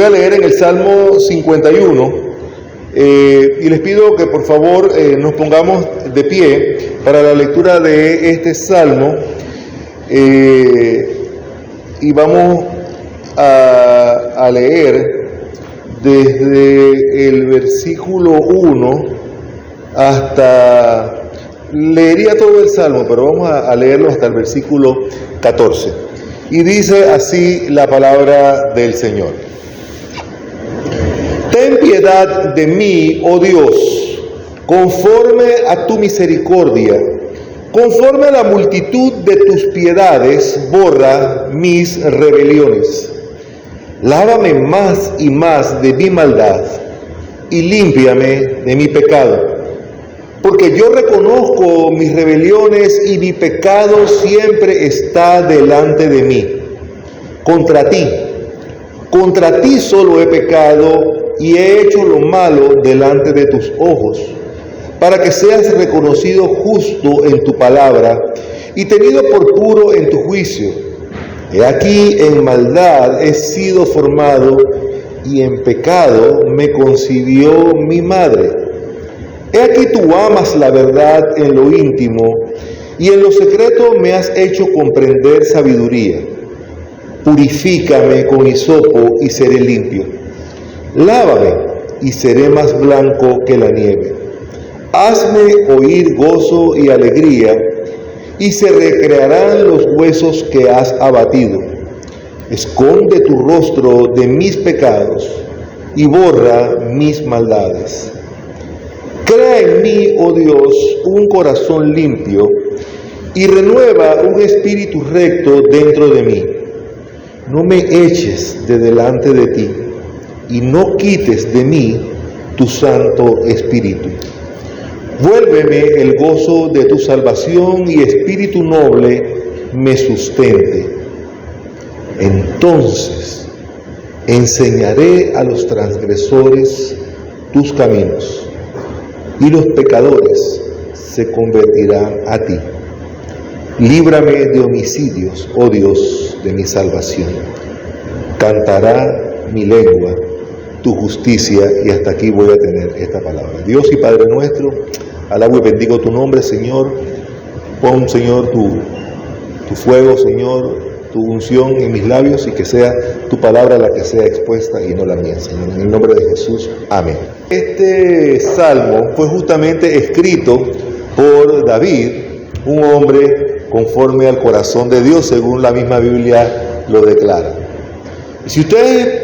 Voy a leer en el Salmo 51 y les pido que por favor nos pongamos de pie para la lectura de este Salmo y vamos a leer desde el versículo 1 hasta... Leería todo el Salmo, pero vamos a leerlo hasta el versículo 14. Y dice así la palabra del Señor. Ten piedad de mí, oh Dios, conforme a tu misericordia, conforme a la multitud de tus piedades, borra mis rebeliones. Lávame más y más de mi maldad, y límpiame de mi pecado. Porque yo reconozco mis rebeliones y mi pecado siempre está delante de mí. Contra ti solo he pecado y he hecho lo malo delante de tus ojos, para que seas reconocido justo en tu palabra y tenido por puro en tu juicio. He aquí en maldad he sido formado y en pecado me concibió mi madre. He aquí tú amas la verdad en lo íntimo, y en lo secreto me has hecho comprender sabiduría. Purifícame con hisopo y seré limpio. Lávame y seré más blanco que la nieve. Hazme oír gozo y alegría, y se recrearán los huesos que has abatido. Esconde tu rostro de mis pecados, y borra mis maldades. Crea en mí, oh Dios, un corazón limpio y renueva un espíritu recto dentro de mí. No me eches de delante de ti y no quites de mí tu Santo Espíritu. Vuélveme el gozo de tu salvación y espíritu noble me sustente. Entonces enseñaré a los transgresores tus caminos, y los pecadores se convertirán a ti. Líbrame de homicidios, oh Dios de mi salvación. Cantará mi lengua tu justicia, y hasta aquí voy a tener esta palabra. Dios y Padre nuestro, alabo y bendigo tu nombre, Señor. Pon, Señor, tu fuego, Señor, tu unción en mis labios, y que sea tu palabra la que sea expuesta y no la mía, Señor. En el nombre de Jesús, amén. Este salmo fue justamente escrito por David, un hombre conforme al corazón de Dios, según la misma Biblia lo declara. Si ustedes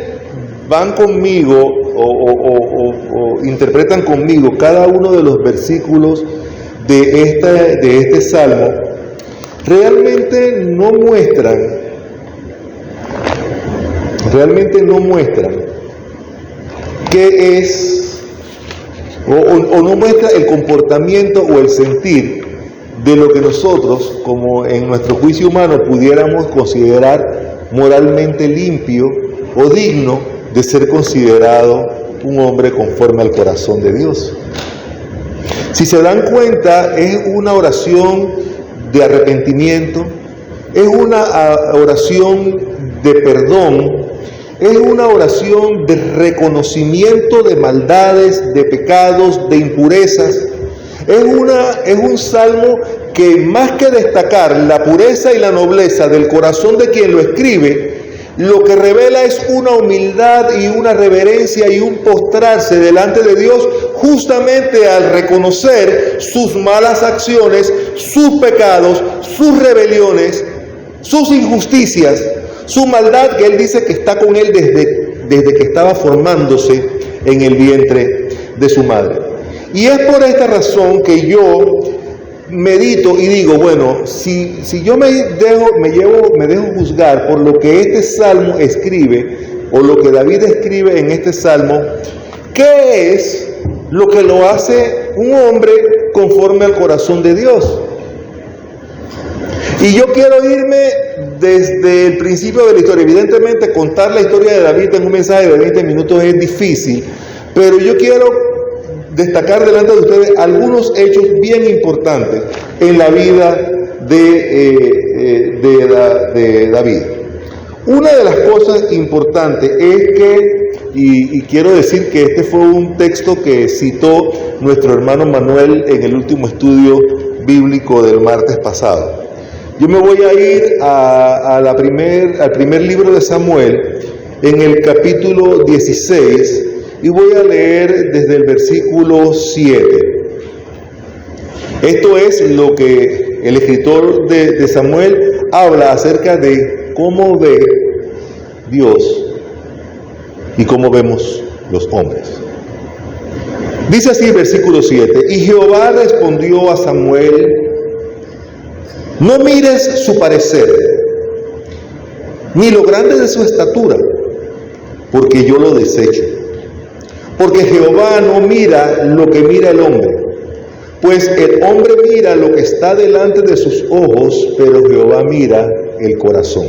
van conmigo o interpretan conmigo cada uno de los versículos de este salmo, realmente no muestran qué es o no muestra el comportamiento o el sentir de lo que nosotros, como en nuestro juicio humano, pudiéramos considerar moralmente limpio o digno de ser considerado un hombre conforme al corazón de Dios. Si se dan cuenta, es una oración de arrepentimiento, es una oración de perdón, es una oración de reconocimiento de maldades, de pecados, de impurezas. Es un salmo que, más que destacar la pureza y la nobleza del corazón de quien lo escribe, lo que revela es una humildad y una reverencia y un postrarse delante de Dios, justamente al reconocer sus malas acciones, sus pecados, sus rebeliones, sus injusticias, su maldad, que él dice que está con él desde que estaba formándose en el vientre de su madre. Y es por esta razón que yo medito y digo, bueno, si yo me dejo juzgar por lo que este salmo escribe, o lo que David escribe en este salmo, ¿qué es lo que lo hace un hombre conforme al corazón de Dios? Y yo quiero irme desde el principio de la historia. Evidentemente, contar la historia de David en un mensaje de 20 minutos es difícil, pero yo quiero destacar delante de ustedes algunos hechos bien importantes en la vida de David. Una de las cosas importantes es que y quiero decir que este fue un texto que citó nuestro hermano Manuel en el último estudio bíblico del martes pasado. Yo me voy a ir al primer libro de Samuel, en el capítulo 16, y voy a leer desde el versículo 7. Esto es lo que el escritor de Samuel habla acerca de cómo ve Dios y cómo vemos los hombres. Dice así el versículo 7: y Jehová respondió a Samuel: no mires su parecer, ni lo grande de su estatura, porque yo lo desecho. Porque Jehová no mira lo que mira el hombre, pues el hombre mira lo que está delante de sus ojos, pero Jehová mira el corazón.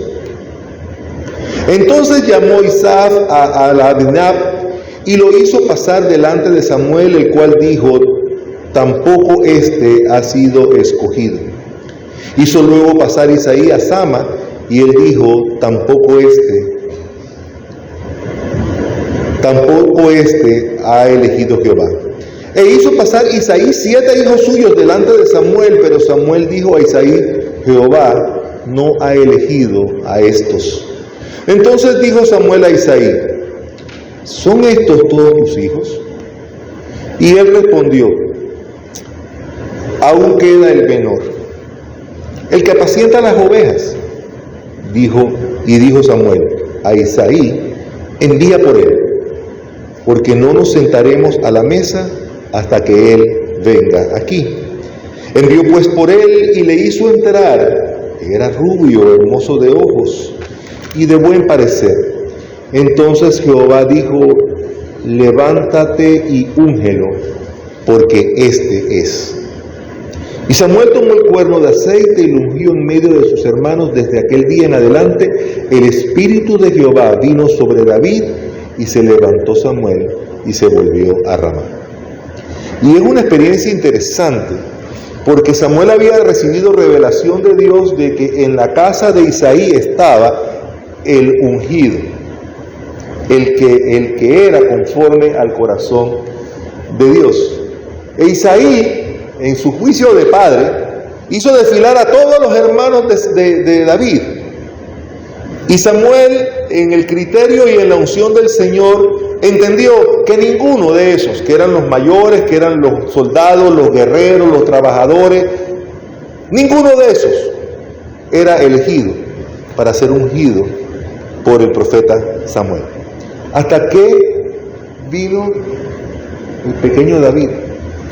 Entonces llamó Isaf a Abinab y lo hizo pasar delante de Samuel, el cual dijo: tampoco este ha sido escogido. Hizo luego pasar Isaí a Sama, y él dijo: tampoco este ha elegido Jehová. E hizo pasar Isaí 7 hijos suyos delante de Samuel, pero Samuel dijo a Isaí: Jehová no ha elegido a estos. Entonces dijo Samuel a Isaí: ¿son estos todos tus hijos? Y él respondió: aún queda el menor, el que apacienta las ovejas. Dijo Samuel a Isaí: envía por él, porque no nos sentaremos a la mesa hasta que él venga aquí. Envió pues por él y le hizo entrar. Era rubio, hermoso de ojos y de buen parecer. Entonces Jehová dijo: levántate y úngelo, porque este es. Y Samuel tomó el cuerno de aceite y lo ungió en medio de sus hermanos. Desde aquel día en adelante el Espíritu de Jehová vino sobre David, y se levantó Samuel y se volvió a Ramá. Y es una experiencia interesante, porque Samuel había recibido revelación de Dios de que en la casa de Isaí estaba el ungido, el que era conforme al corazón de Dios. E Isaí, en su juicio de padre, hizo desfilar a todos los hermanos de David. Y Samuel, en el criterio y en la unción del Señor, entendió que ninguno de esos, que eran los mayores, que eran los soldados, los guerreros, los trabajadores, ninguno de esos era elegido para ser ungido por el profeta Samuel. Hasta que vino el pequeño David.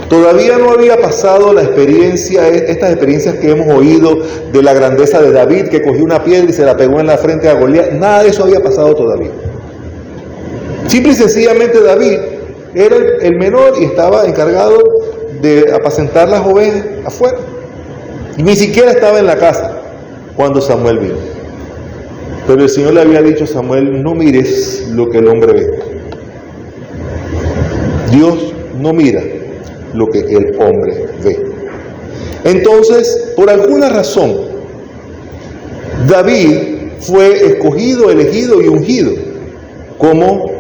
Todavía no había pasado la experiencia, estas experiencias que hemos oído de la grandeza de David, que cogió una piedra y se la pegó en la frente a Goliat. Nada de eso había pasado todavía. Simple y sencillamente David era el menor y estaba encargado de apacentar las ovejas afuera. Y ni siquiera estaba en la casa cuando Samuel vino. Pero el Señor le había dicho a Samuel: no mires lo que el hombre ve. Dios no mira lo que el hombre ve. Entonces, por alguna razón, David fue escogido, elegido y ungido como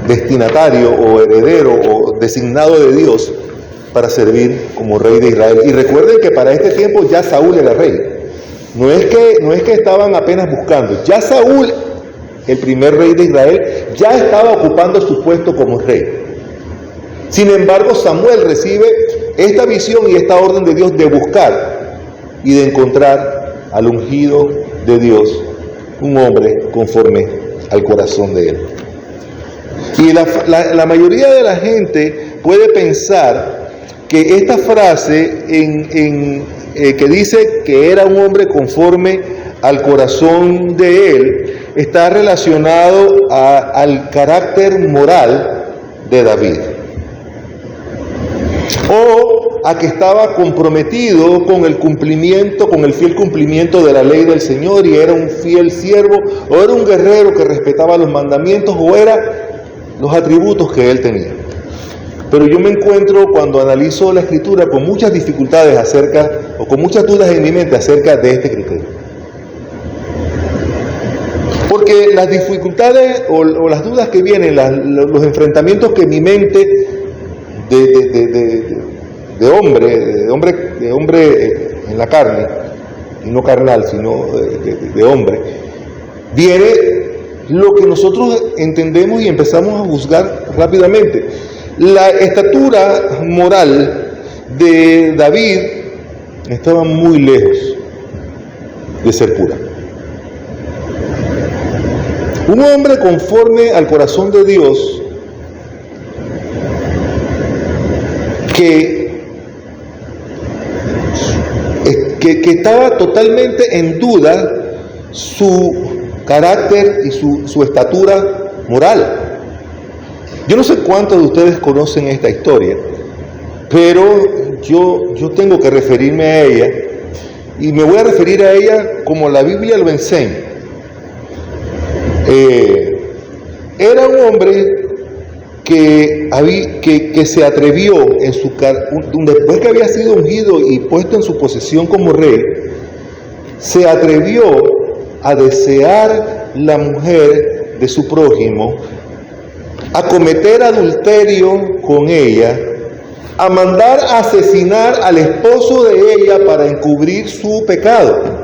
destinatario o heredero o designado de Dios para servir como rey de Israel. Y recuerden que para este tiempo ya Saúl era rey. No es que estaban apenas buscando. Ya Saúl, el primer rey de Israel, ya estaba ocupando su puesto como rey. Sin embargo, Samuel recibe esta visión y esta orden de Dios de buscar y de encontrar al ungido de Dios, un hombre conforme al corazón de él. Y la mayoría de la gente puede pensar que esta frase que dice que era un hombre conforme al corazón de él está relacionado al carácter moral de David, o a que estaba comprometido con el cumplimiento, con el fiel cumplimiento de la ley del Señor, y era un fiel siervo, o era un guerrero que respetaba los mandamientos, o era los atributos que él tenía. Pero yo me encuentro, cuando analizo la Escritura, con muchas dificultades con muchas dudas en mi mente acerca de este criterio. Porque las dificultades o las dudas que vienen, los enfrentamientos que mi mente de hombre en la carne, y no carnal, sino de hombre, viene lo que nosotros entendemos y empezamos a juzgar rápidamente. La estatura moral de David estaba muy lejos de ser pura. Un hombre conforme al corazón de Dios que estaba totalmente en duda su carácter y su estatura moral. Yo no sé cuántos de ustedes conocen esta historia, pero yo tengo que referirme a ella, y me voy a referir a ella como la Biblia lo enseña. Era un hombre que se atrevió después que había sido ungido y puesto en su posesión como rey, se atrevió a desear la mujer de su prójimo, a cometer adulterio con ella, a mandar a asesinar al esposo de ella para encubrir su pecado.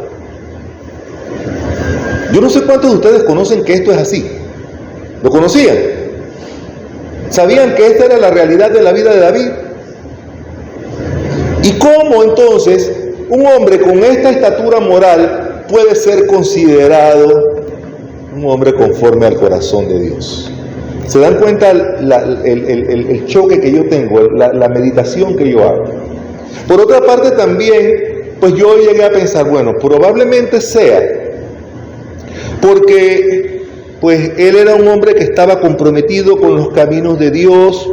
Yo no sé cuántos de ustedes conocen que esto es así. ¿Lo conocían? ¿Sabían que esta era la realidad de la vida de David? ¿Y cómo entonces un hombre con esta estatura moral puede ser considerado un hombre conforme al corazón de Dios? ¿Se dan cuenta el choque que yo tengo, la meditación que yo hago? Por otra parte también, pues yo llegué a pensar, bueno, probablemente sea porque pues él era un hombre que estaba comprometido con los caminos de Dios,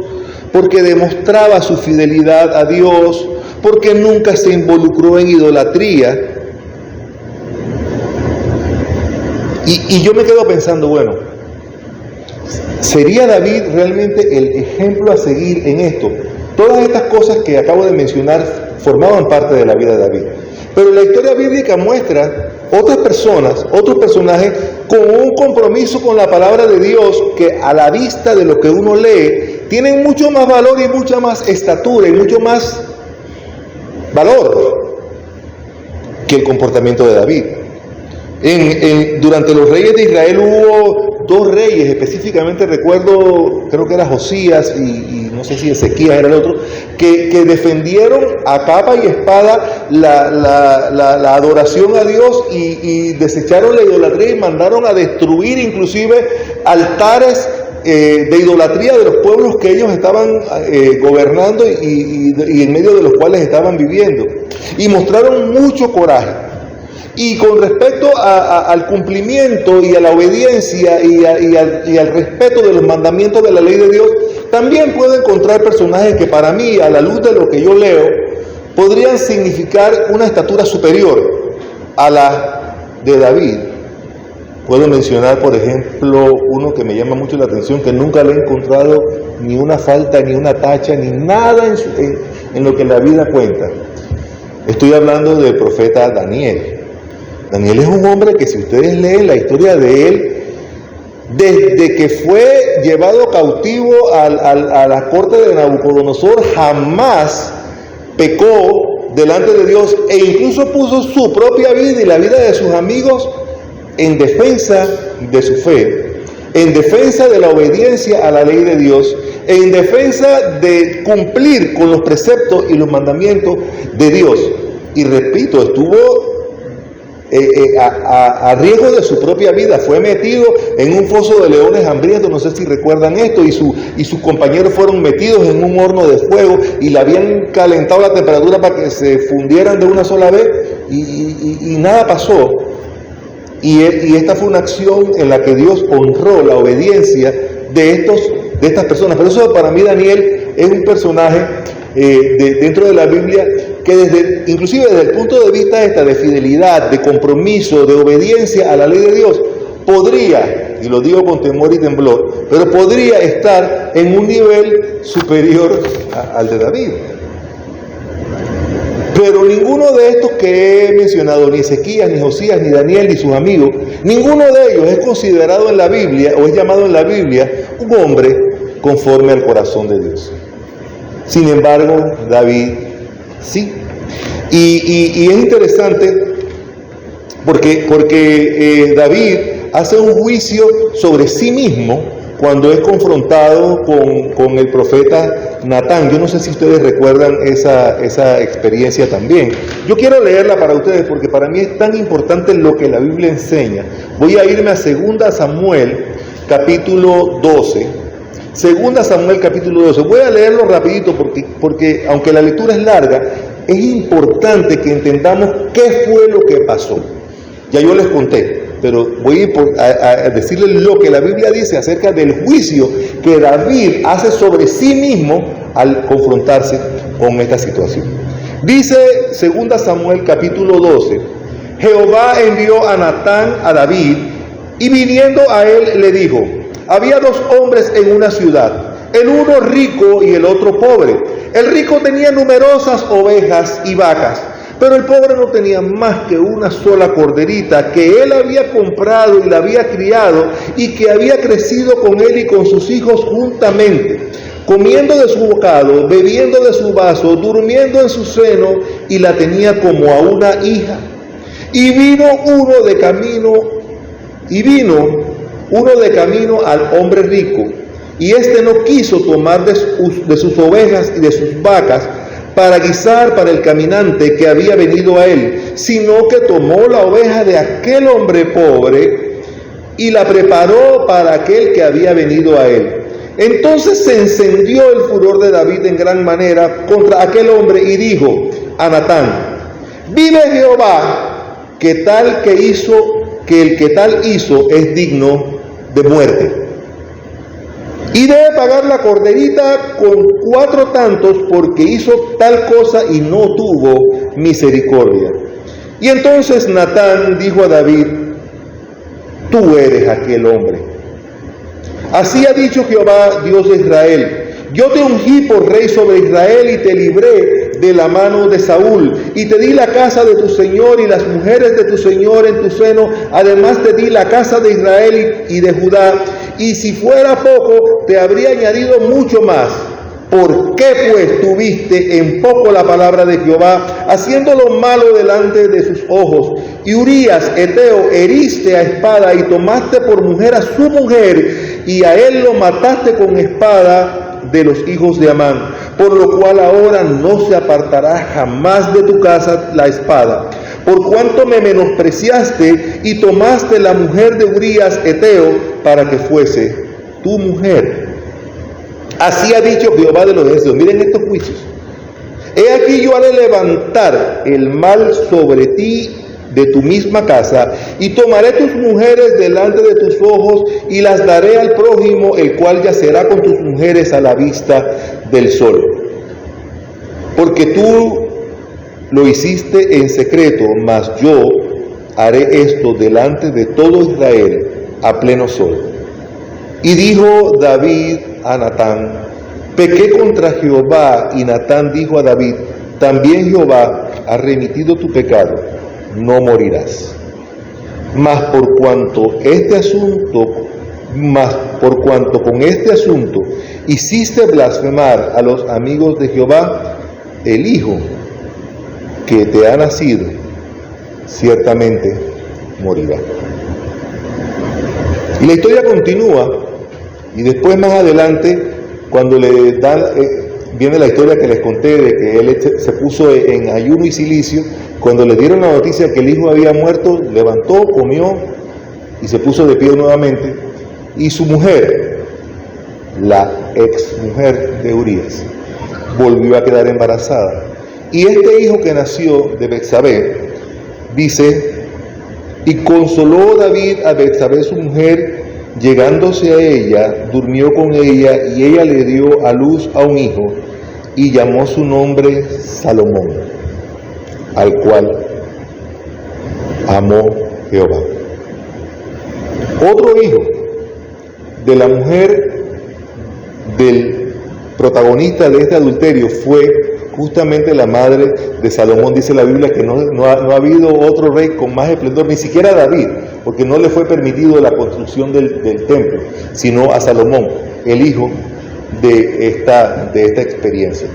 porque demostraba su fidelidad a Dios, porque nunca se involucró en idolatría. Y yo me quedo pensando, bueno, ¿sería David realmente el ejemplo a seguir en esto? Todas estas cosas que acabo de mencionar formaban parte de la vida de David. Pero la historia bíblica muestra otras personas, otros personajes con un compromiso con la palabra de Dios que a la vista de lo que uno lee tienen mucho más valor y mucha más estatura y mucho más valor que el comportamiento de David. Durante los reyes de Israel hubo dos reyes, específicamente recuerdo, creo que era Josías y no sé si Ezequías era el otro, que defendieron a capa y espada la adoración a Dios y desecharon la idolatría y mandaron a destruir inclusive altares de idolatría de los pueblos que ellos estaban gobernando y en medio de los cuales estaban viviendo. Y mostraron mucho coraje. Y con respecto al cumplimiento y a la obediencia y al respeto de los mandamientos de la ley de Dios, también puedo encontrar personajes que para mí, a la luz de lo que yo leo, podrían significar una estatura superior a la de David. Puedo mencionar, por ejemplo, uno que me llama mucho la atención, que nunca le he encontrado ni una falta, ni una tacha, ni nada en lo que la vida cuenta. Estoy hablando del profeta Daniel. Daniel es un hombre que, si ustedes leen la historia de él, desde que fue llevado cautivo a la corte de Nabucodonosor, jamás pecó delante de Dios e incluso puso su propia vida y la vida de sus amigos en defensa de su fe, en defensa de la obediencia a la ley de Dios, en defensa de cumplir con los preceptos y los mandamientos de Dios. Y repito, estuvo a riesgo de su propia vida, fue metido en un foso de leones hambrientos, no sé si recuerdan esto, y sus compañeros fueron metidos en un horno de fuego y le habían calentado la temperatura para que se fundieran de una sola vez y nada pasó. Y esta fue una acción en la que Dios honró la obediencia de estas personas. Por eso para mí Daniel es un personaje dentro de la Biblia que inclusive desde el punto de vista de fidelidad, de compromiso, de obediencia a la ley de Dios, podría, y lo digo con temor y temblor, pero podría estar en un nivel superior al de David. Pero ninguno de estos que he mencionado, ni Ezequías, ni Josías, ni Daniel, ni sus amigos, ninguno de ellos es considerado en la Biblia, o es llamado en la Biblia, un hombre conforme al corazón de Dios. Sin embargo, David sí. Y es interesante porque David hace un juicio sobre sí mismo cuando es confrontado con el profeta Natán. Yo no sé si ustedes recuerdan esa experiencia también. Yo quiero leerla para ustedes porque para mí es tan importante lo que la Biblia enseña. Voy a irme a 2 Samuel, capítulo 12. 2 Samuel, capítulo 12. Voy a leerlo rapidito porque aunque la lectura es larga, es importante que entendamos qué fue lo que pasó. Ya yo les conté, pero voy a decirles lo que la Biblia dice acerca del juicio que David hace sobre sí mismo al confrontarse con esta situación. Dice 2 Samuel capítulo 12, Jehová envió a Natán a David, y viniendo a él le dijo, había 2 hombres en una ciudad, el uno rico y el otro pobre. El rico tenía numerosas ovejas y vacas, pero el pobre no tenía más que una sola corderita que él había comprado y la había criado y que había crecido con él y con sus hijos juntamente, comiendo de su bocado, bebiendo de su vaso, durmiendo en su seno, y la tenía como a una hija. Y vino uno de camino al hombre rico, y éste no quiso tomar de sus ovejas y de sus vacas para guisar para el caminante que había venido a él, sino que tomó la oveja de aquel hombre pobre y la preparó para aquel que había venido a él. Entonces se encendió el furor de David en gran manera contra aquel hombre y dijo a Natán, vive Jehová, que el que tal hizo es digno de muerte. Y debe pagar la corderita con 4 tantos porque hizo tal cosa y no tuvo misericordia. Y entonces Natán dijo a David, tú eres aquel hombre. Así ha dicho Jehová, Dios de Israel, yo te ungí por rey sobre Israel y te libré de la mano de Saúl, y te di la casa de tu señor y las mujeres de tu señor en tu seno, además te di la casa de Israel y de Judá, y si fuera poco, te habría añadido mucho más. ¿Por qué pues tuviste en poco la palabra de Jehová, haciendo lo malo delante de sus ojos? Y Urías, Eteo, heriste a espada y tomaste por mujer a su mujer, y a él lo mataste con espada de los hijos de Amán, por lo cual ahora no se apartará jamás de tu casa la espada, por cuanto me menospreciaste y tomaste la mujer de Urías Eteo para que fuese tu mujer. Así ha dicho Jehová de los ejércitos. Miren estos juicios. He aquí yo haré levantar el mal sobre ti de tu misma casa, y tomaré tus mujeres delante de tus ojos, y las daré al prójimo, el cual yacerá con tus mujeres a la vista del sol. Porque tú lo hiciste en secreto, mas yo haré esto delante de todo Israel a pleno sol. Y dijo David a Natán, pequé contra Jehová, y Natán dijo a David, también Jehová ha remitido tu pecado, no morirás. Mas por cuanto con este asunto hiciste blasfemar a los amigos de Jehová, el hijo que te ha nacido ciertamente morirá. Y la historia continúa, y después más adelante, cuando le dan, viene la historia que les conté de que él se puso en ayuno y cilicio. Cuando le dieron la noticia que el hijo había muerto, levantó, comió y se puso de pie nuevamente. Y su mujer, la ex mujer de Urías, volvió a quedar embarazada. Y este hijo que nació de Betsabé, dice, y consoló David a Betsabé su mujer, llegándose a ella, durmió con ella, y ella le dio a luz a un hijo, y llamó su nombre Salomón, al cual amó Jehová. Otro hijo de la mujer del protagonista de este adulterio fue justamente la madre de Salomón, dice la Biblia, que no ha habido otro rey con más esplendor, ni siquiera David, porque no le fue permitido la construcción del templo, sino a Salomón, el hijo de esta experiencia.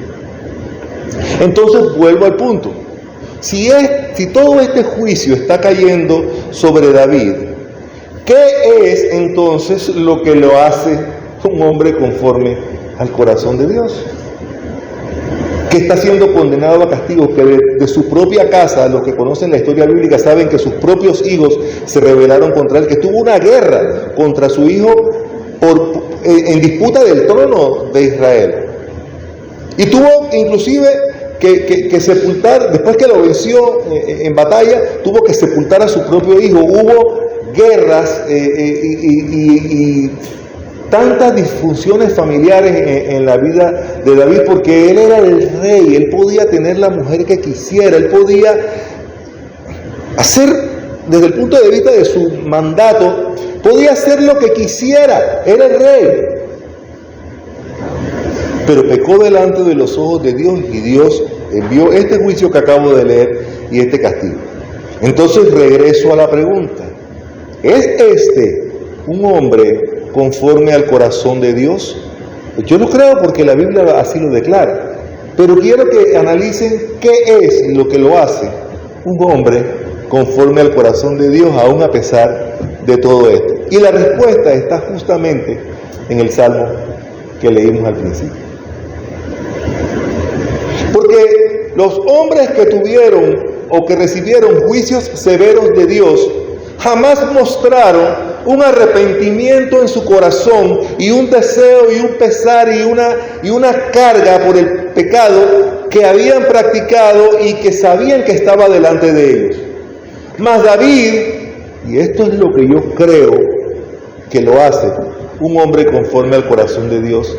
Entonces vuelvo al punto. Si todo este juicio está cayendo sobre David, ¿qué es entonces lo que lo hace un hombre conforme al corazón de Dios? Que está siendo condenado a castigo, que de su propia casa, los que conocen la historia bíblica saben que sus propios hijos se rebelaron contra él, que tuvo una guerra contra su hijo en disputa del trono de Israel. Y tuvo inclusive que sepultar, después que lo venció en batalla, tuvo que sepultar a su propio hijo. Hubo guerras y tantas disfunciones familiares en la vida de David, porque él era el rey, él podía tener la mujer que quisiera, él podía hacer, desde el punto de vista de su mandato, podía hacer lo que quisiera, era el rey. Pero pecó delante de los ojos de Dios y Dios envió este juicio que acabo de leer y este castigo. Entonces regreso a la pregunta: ¿es este un hombre conforme al corazón de Dios? Yo lo creo porque la Biblia así lo declara, pero quiero que analicen qué es lo que lo hace un hombre conforme al corazón de Dios, aún a pesar de todo esto. Y la respuesta está justamente en el Salmo que leímos al principio. Porque los hombres que tuvieron o que recibieron juicios severos de Dios jamás mostraron un arrepentimiento en su corazón y un deseo y un pesar y una carga por el pecado que habían practicado y que sabían que estaba delante de ellos. Mas David, y esto es lo que yo creo que lo hace un hombre conforme al corazón de Dios,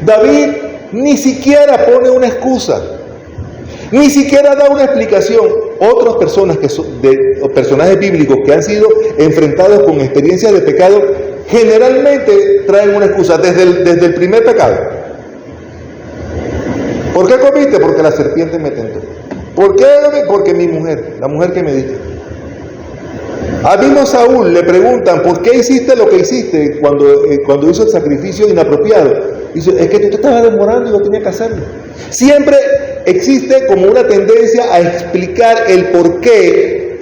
David ni siquiera pone una excusa, ni siquiera da una explicación. Otras personas personajes bíblicos que han sido enfrentados con experiencias de pecado, generalmente traen una excusa desde el primer pecado. ¿Por qué comiste? Porque la serpiente me tentó. ¿Por qué? Porque mi mujer, la mujer que me diste. A mismo Saúl le preguntan: ¿por qué hiciste lo que hiciste cuando hizo el sacrificio inapropiado? Dice: es que tú te estabas demorando y yo tenía que hacerlo. Siempre existe como una tendencia a explicar el por qué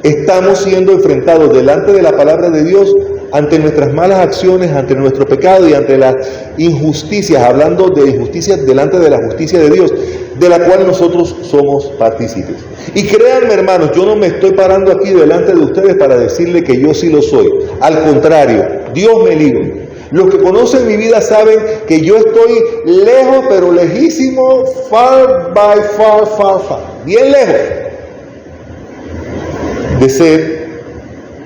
estamos siendo enfrentados delante de la palabra de Dios ante nuestras malas acciones, ante nuestro pecado y ante las injusticias, hablando de injusticias delante de la justicia de Dios, de la cual nosotros somos partícipes. Y créanme, hermanos, yo no me estoy parando aquí delante de ustedes para decirle que yo sí lo soy. Al contrario, Dios me libre. Los que conocen mi vida saben que yo estoy lejos, pero lejísimo, far, bien lejos de ser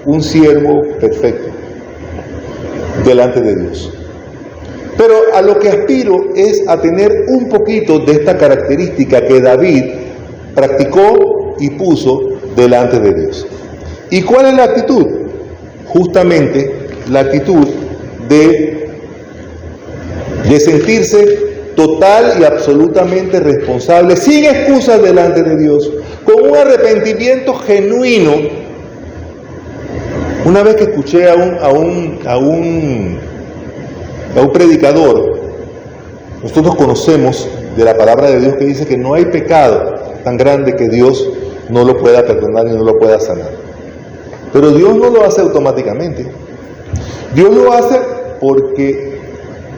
un siervo perfecto delante de Dios. Pero a lo que aspiro es a tener un poquito de esta característica que David practicó y puso delante de Dios. ¿Y cuál es la actitud? Justamente la actitud de sentirse total y absolutamente responsable, sin excusas delante de Dios, con un arrepentimiento genuino. Una vez que escuché a un predicador, nosotros conocemos de la palabra de Dios que dice que no hay pecado tan grande que Dios no lo pueda perdonar y no lo pueda sanar. Pero Dios no lo hace automáticamente. Dios lo hace porque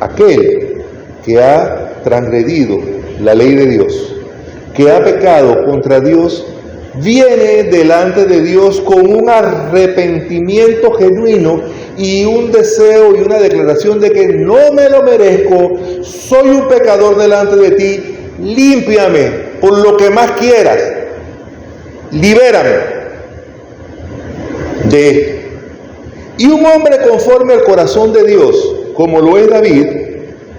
aquel que ha transgredido la ley de Dios, que ha pecado contra Dios, viene delante de Dios con un arrepentimiento genuino y un deseo y una declaración de que no me lo merezco, soy un pecador delante de ti, límpiame por lo que más quieras, libérame de esto. Y un hombre conforme al corazón de Dios, como lo es David,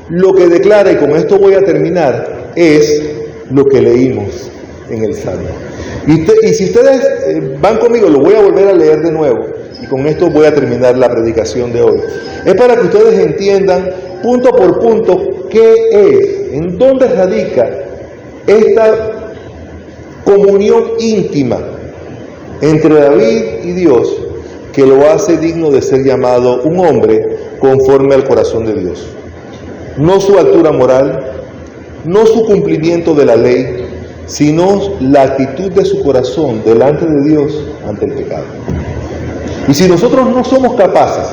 lo que declara, y con esto voy a terminar, es lo que leímos en el Salmo. Y si ustedes van conmigo, lo voy a volver a leer de nuevo, y con esto voy a terminar la predicación de hoy. Es para que ustedes entiendan punto por punto qué es, en dónde radica esta comunión íntima entre David y Dios que lo hace digno de ser llamado un hombre conforme al corazón de Dios. No su altura moral, no su cumplimiento de la ley, sino la actitud de su corazón delante de Dios ante el pecado. Y si nosotros no somos capaces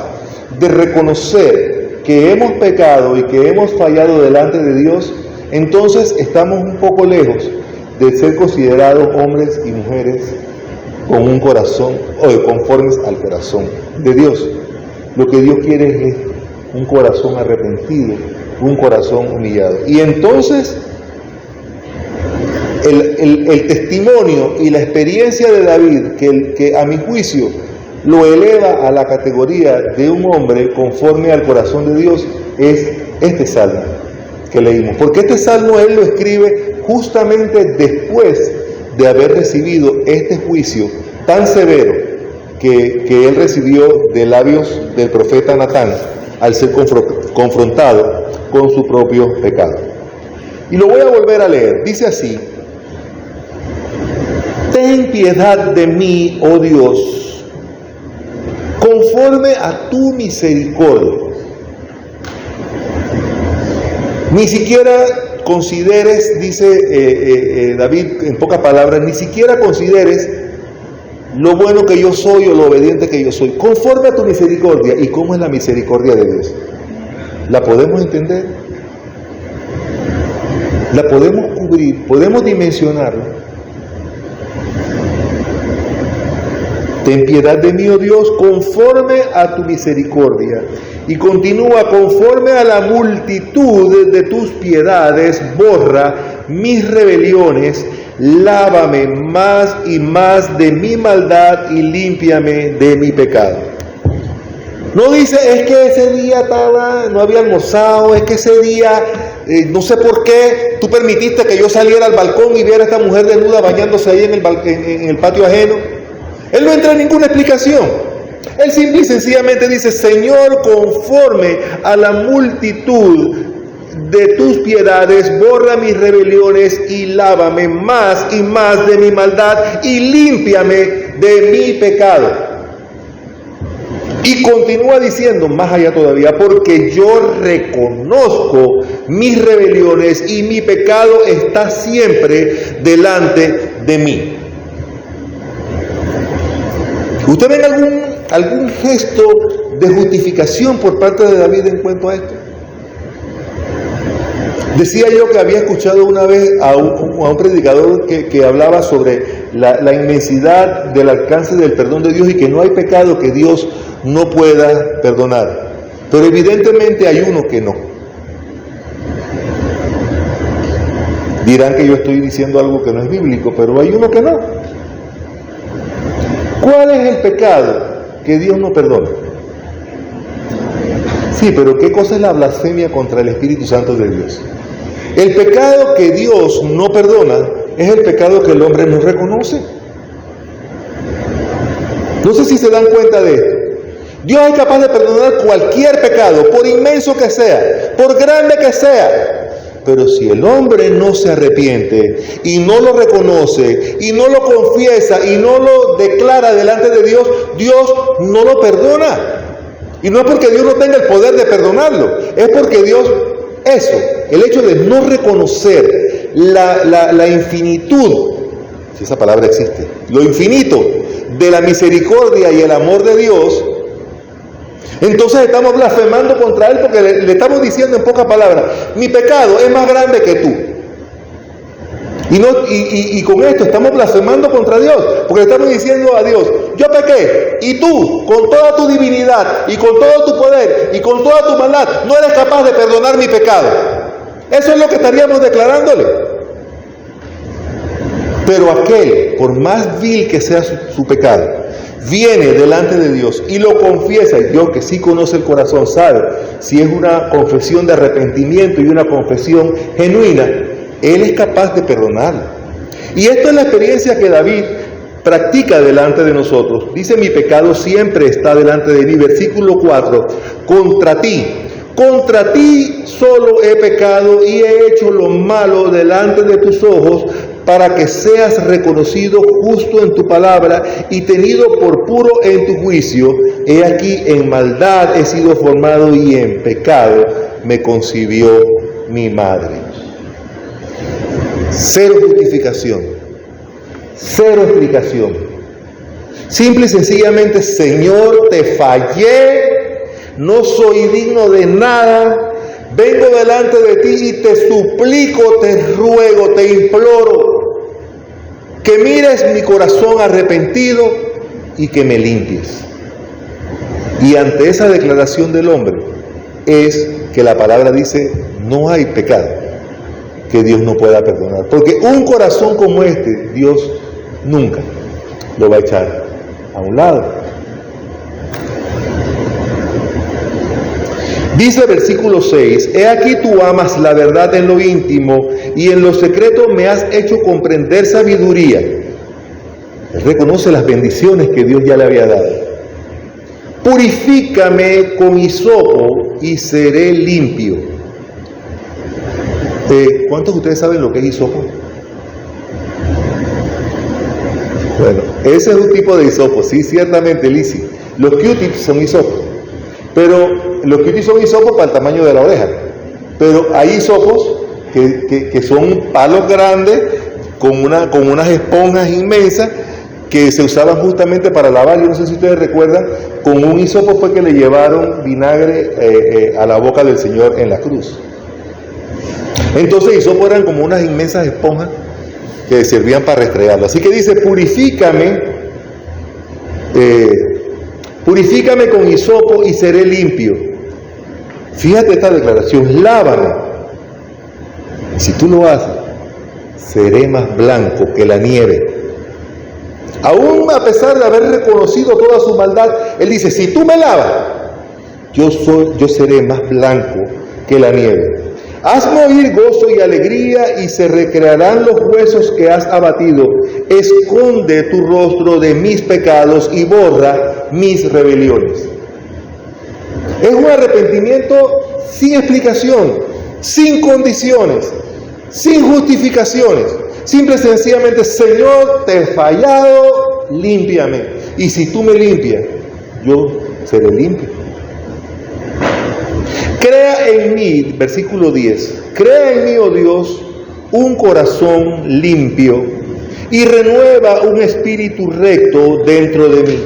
de reconocer que hemos pecado y que hemos fallado delante de Dios, entonces estamos un poco lejos de ser considerados hombres y mujeres con un corazón o conformes al corazón de Dios. Lo que Dios quiere es un corazón arrepentido, un corazón humillado. Y entonces el testimonio y la experiencia de David, que a mi juicio lo eleva a la categoría de un hombre conforme al corazón de Dios, es este salmo que leímos. Porque este salmo él lo escribe justamente después de haber recibido este juicio tan severo que él recibió de labios del profeta Natán al ser confrontado con su propio pecado. Y lo voy a volver a leer. Dice así: ten piedad de mí, oh Dios, conforme a tu misericordia. Ni siquiera consideres, dice David en pocas palabras, ni siquiera consideres lo bueno que yo soy o lo obediente que yo soy, conforme a tu misericordia. ¿Y cómo es la misericordia de Dios? ¿La podemos entender? ¿La podemos cubrir? ¿Podemos dimensionarla? Ten piedad de mí, oh Dios, conforme a tu misericordia. Y continúa: conforme a la multitud de tus piedades, borra mis rebeliones, lávame más y más de mi maldad y límpiame de mi pecado. No dice, es que ese día no había almorzado, es que ese día, no sé por qué, tú permitiste que yo saliera al balcón y viera a esta mujer desnuda bañándose ahí en el patio ajeno. Él no entra en ninguna explicación. Él simple y sencillamente dice: Señor, conforme a la multitud de tus piedades, borra mis rebeliones y lávame más y más de mi maldad y límpiame de mi pecado. Y continúa diciendo más allá todavía: porque yo reconozco mis rebeliones y mi pecado está siempre delante de mí. ¿Usted ve algún gesto de justificación por parte de David en cuanto a esto? Decía yo que había escuchado una vez a un predicador que hablaba sobre la inmensidad del alcance del perdón de Dios y que no hay pecado que Dios no pueda perdonar. Pero evidentemente hay uno que no. Dirán que yo estoy diciendo algo que no es bíblico, pero hay uno que no. ¿Cuál es el pecado que Dios no perdona? Sí, pero ¿qué cosa es la blasfemia contra el Espíritu Santo de Dios? El pecado que Dios no perdona es el pecado que el hombre no reconoce. No sé si se dan cuenta de esto. Dios es capaz de perdonar cualquier pecado, por inmenso que sea, por grande que sea. Pero si el hombre no se arrepiente y no lo reconoce y no lo confiesa y no lo declara delante de Dios, Dios no lo perdona. Y no es porque Dios no tenga el poder de perdonarlo, es porque Dios, el hecho de no reconocer la infinitud, si esa palabra existe, lo infinito de la misericordia y el amor de Dios, entonces estamos blasfemando contra Él porque le estamos diciendo en pocas palabras: mi pecado es más grande que tú. Y con esto estamos blasfemando contra Dios, porque le estamos diciendo a Dios: yo pequé, y tú, con toda tu divinidad, y con todo tu poder, y con toda tu maldad, no eres capaz de perdonar mi pecado. Eso es lo que estaríamos declarándole. Pero aquel, por más vil que sea su pecado, viene delante de Dios y lo confiesa, y Dios, que sí conoce el corazón, sabe si es una confesión de arrepentimiento y una confesión genuina, Él es capaz de perdonarlo. Y esta es la experiencia que David practica delante de nosotros. Dice: mi pecado siempre está delante de mí. Versículo 4: contra ti, Contra ti solo he pecado y he hecho lo malo delante de tus ojos, para que seas reconocido justo en tu palabra y tenido por puro en tu juicio. He aquí, en maldad he sido formado y en pecado me concibió mi madre. Cero justificación, cero explicación. Simple y sencillamente: Señor, te fallé, no soy digno de nada, vengo delante de ti y te suplico, te ruego, te imploro que mires mi corazón arrepentido y que me limpies. Y ante esa declaración del hombre es que la palabra dice: no hay pecado que Dios no pueda perdonar, porque un corazón como este Dios nunca lo va a echar a un lado. Dice el versículo 6: he aquí tú amas la verdad en lo íntimo y en lo secreto me has hecho comprender sabiduría. Él reconoce las bendiciones que Dios ya le había dado. Purifícame con hisopo y seré limpio. ¿Cuántos de ustedes saben lo que es hisopo? Bueno, ese es un tipo de hisopo, sí, ciertamente, Lizzy. Los Q-tips son hisopos, pero los Q-tips son hisopos para el tamaño de la oreja. Pero hay hisopos que son palos grandes con unas esponjas inmensas que se usaban justamente para lavar. Yo no sé si ustedes recuerdan, con un hisopo fue que le llevaron vinagre a la boca del Señor en la cruz. Entonces hisopos eran como unas inmensas esponjas que servían para restregarlo. Así que dice: purifícame con hisopo y seré limpio. Fíjate esta declaración: lávame. Y si tú lo haces, seré más blanco que la nieve. Aún a pesar de haber reconocido toda su maldad, él dice: si tú me lavas, yo seré más blanco que la nieve. Hazme oír gozo y alegría, y se recrearán los huesos que has abatido. Esconde tu rostro de mis pecados y borra mis rebeliones. Es un arrepentimiento sin explicación, sin condiciones, sin justificaciones. Simple y sencillamente: Señor, te he fallado, límpiame. Y si tú me limpias, yo seré limpio. Crea en mí, versículo 10, crea en mí, oh Dios, un corazón limpio y renueva un espíritu recto dentro de mí.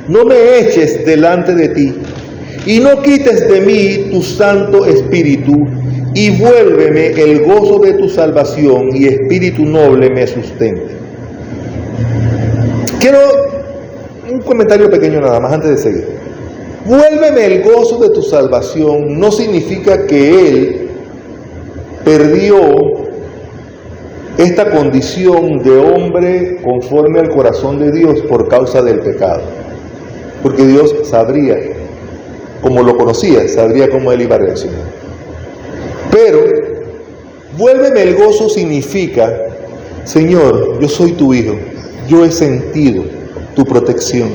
No me eches delante de ti y no quites de mí tu santo espíritu, y vuélveme el gozo de tu salvación y espíritu noble me sustente. Quiero un comentario pequeño nada más antes de seguir. Vuélveme el gozo de tu salvación no significa que él perdió esta condición de hombre conforme al corazón de Dios por causa del pecado. Porque Dios sabría, como lo conocía, sabría cómo él iba a reaccionar. Pero vuélveme el gozo significa: Señor, yo soy tu hijo, yo he sentido tu protección,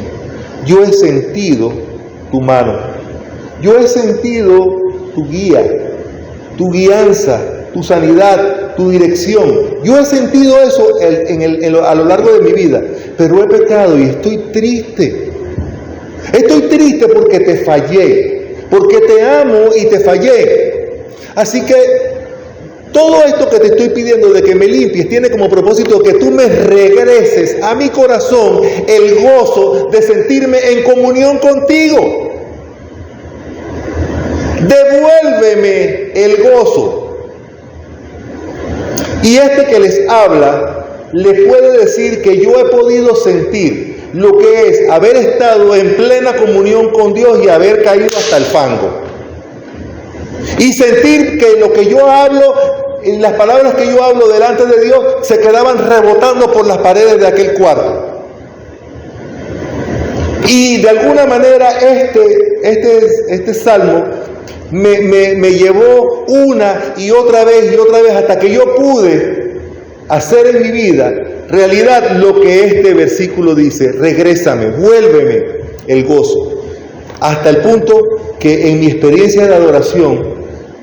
yo he sentido tu mano, yo he sentido tu guía, tu guianza, tu sanidad, tu dirección. Yo he sentido eso a lo largo de mi vida, pero he pecado y estoy triste. Estoy triste porque te fallé, porque te amo y te fallé. Así que todo esto que te estoy pidiendo de que me limpies tiene como propósito que tú me regreses a mi corazón el gozo de sentirme en comunión contigo. Devuélveme el gozo. Y este que les habla le puede decir que yo he podido sentir lo que es haber estado en plena comunión con Dios y haber caído hasta el fango. Y sentir que lo que yo hablo, las palabras que yo hablo delante de Dios, se quedaban rebotando por las paredes de aquel cuarto. Y de alguna manera este salmo me llevó una y otra vez hasta que yo pude hacer en mi vida realidad lo que este versículo dice: regrésame, vuélveme el gozo. hasta el punto que en mi experiencia de adoración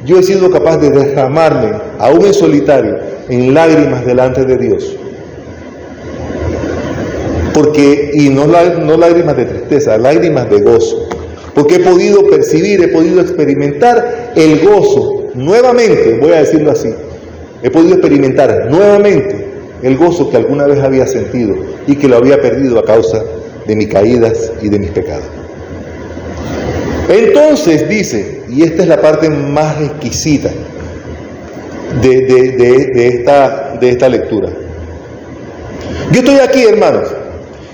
yo he sido capaz de derramarme, aún en solitario, en lágrimas delante de Dios. Y no lágrimas de tristeza, lágrimas de gozo. Porque he podido percibir, he podido experimentar el gozo nuevamente, voy a decirlo así. He podido experimentar nuevamente el gozo que alguna vez había sentido y que lo había perdido a causa de mis caídas y de mis pecados. Entonces dice, y esta es la parte más exquisita de esta lectura. Yo estoy aquí, hermanos.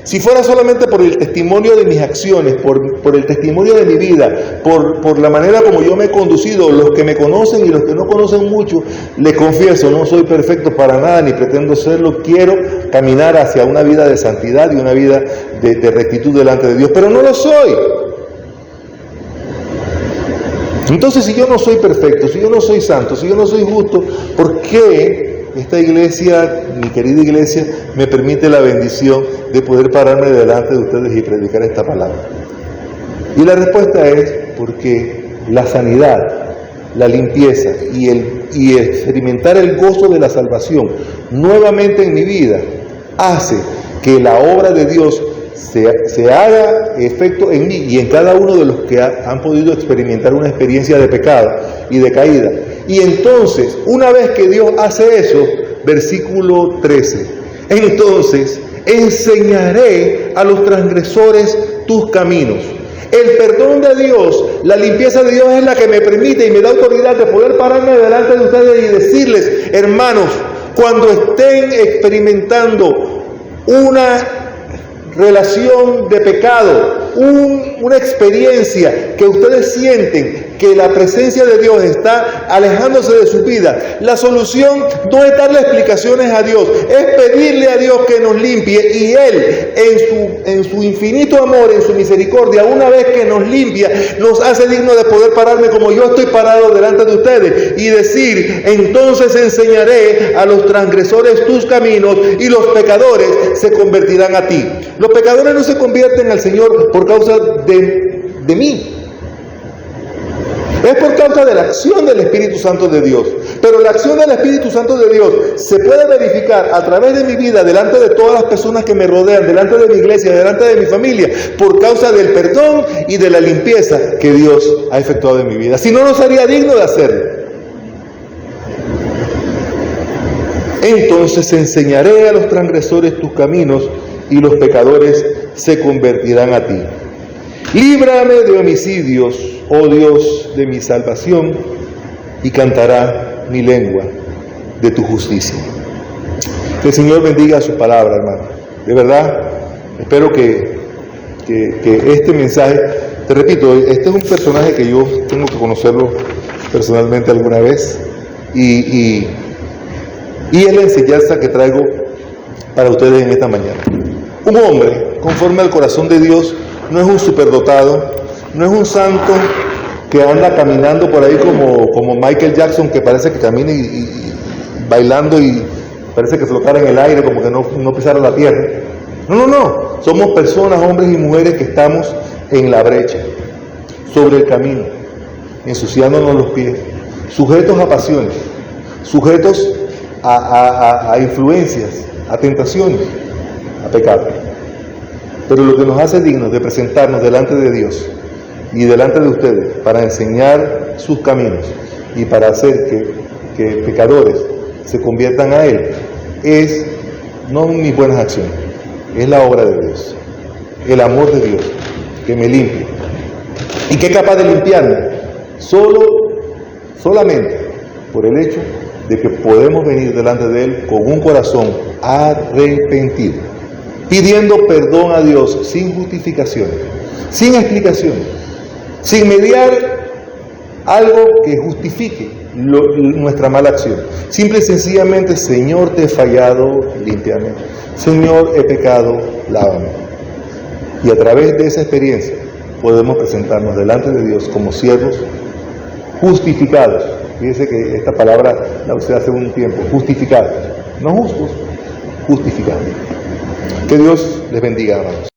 Si fuera solamente por el testimonio de mis acciones, por el testimonio de mi vida, por la manera como yo me he conducido, los que me conocen y los que no conocen mucho, les confieso, no soy perfecto para nada, ni pretendo serlo. Quiero caminar hacia una vida de santidad y una vida de rectitud delante de Dios, pero no lo soy. Entonces, si yo no soy perfecto, si yo no soy santo, si yo no soy justo, ¿por qué esta iglesia, mi querida iglesia, me permite la bendición de poder pararme delante de ustedes y predicar esta palabra? Y la respuesta es porque la sanidad, la limpieza y experimentar el gozo de la salvación nuevamente en mi vida hace que la obra de Dios se haga efecto en mí y en cada uno de los que han podido experimentar una experiencia de pecado y de caída. Y entonces, una vez que Dios hace eso, versículo 13, entonces enseñaré a los transgresores tus caminos. El perdón de Dios, la limpieza de Dios es la que me permite y me da autoridad de poder pararme delante de ustedes y decirles, hermanos, cuando estén experimentando una relación de pecado, una experiencia que ustedes sienten que la presencia de Dios está alejándose de su vida, la solución no es darle explicaciones a Dios, es pedirle a Dios que nos limpie, y Él en su infinito amor, en su misericordia, una vez que nos limpia, nos hace dignos de poder pararme como yo estoy parado delante de ustedes y decir, entonces enseñaré a los transgresores tus caminos y los pecadores se convertirán a ti. Los pecadores no se convierten al Señor por causa de mí. Es por causa de la acción del Espíritu Santo de Dios. Pero la acción del Espíritu Santo de Dios se puede verificar a través de mi vida, delante de todas las personas que me rodean, delante de mi iglesia, delante de mi familia, por causa del perdón y de la limpieza que Dios ha efectuado en mi vida. Si no, no sería digno de hacerlo. Entonces enseñaré a los transgresores tus caminos y los pecadores se convertirán a ti. Líbrame de homicidios, oh Dios de mi salvación, y cantará mi lengua de tu justicia. Que el Señor bendiga su palabra, hermano. De verdad, espero que este mensaje, te repito, este es un personaje que yo tengo que conocerlo personalmente alguna vez, y es la enseñanza que traigo para ustedes en esta mañana. Un hombre conforme al corazón de Dios no es un superdotado, no es un santo que anda caminando por ahí como Michael Jackson, que parece que camina y bailando y parece que flotara en el aire, como que no pisara la tierra. No. Somos personas, hombres y mujeres, que estamos en la brecha, sobre el camino, ensuciándonos los pies, sujetos a pasiones, sujetos a influencias, a tentaciones, a pecado. Pero lo que nos hace dignos de presentarnos delante de Dios y delante de ustedes para enseñar sus caminos y para hacer que pecadores se conviertan a Él es no mis buenas acciones, es la obra de Dios, el amor de Dios que me limpia y que es capaz de limpiarme solamente por el hecho de que podemos venir delante de Él con un corazón arrepentido, pidiendo perdón a Dios sin justificaciones, sin explicaciones, sin mediar algo que justifique nuestra mala acción. Simple y sencillamente, Señor, te he fallado, límpiame. Señor, he pecado, lávame. Y a través de esa experiencia podemos presentarnos delante de Dios como siervos justificados. Fíjense que esta palabra la usé hace un tiempo, justificados, no justos, justificados. Que Dios les bendiga, hermanos.